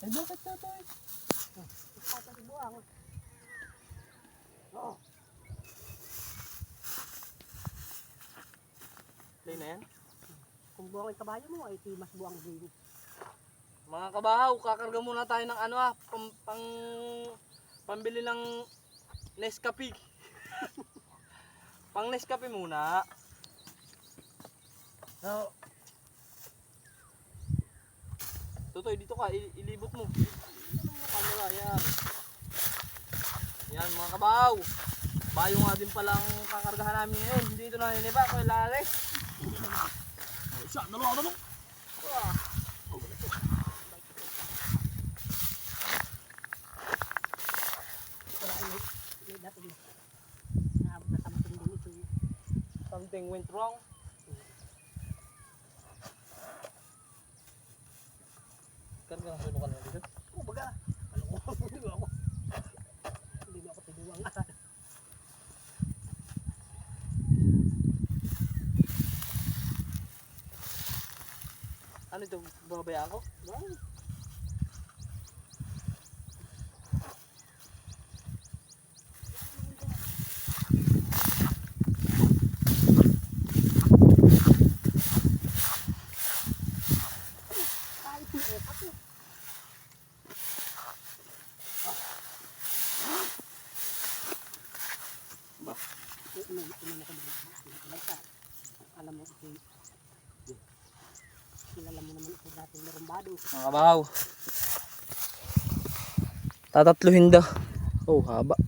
Ay, bakit na ito eh? Papasibuang. Oo. Play na yan? Kung buwang yung kabayo mo, ay mas buwang din. Mga kabahaw, kakarga muna tayo ng ano pambili ng Nescafe. Pang Nescafe muna. So, Tutoy, dito ka, ilibot mo. Ilibot mo yung camera, yan. Yan mga kabahaw. Bayo nga din palang kakargahan namin ngayon. Hindi ito naniniba, kaya lali. Isa, dalawa. wala ay may dati din. Naabot na something din ito. Something went wrong. Karga ng sulo ka na dito. Oh, baga. Ano ko? Hindi ako. Hindi ako tinuwang. Ano ito, babayaan ko? Wow. Alam mo ito, kilala mo naman ito dating narumbado. Mga kabahaw. Tatatluhin daw. Oh, haba.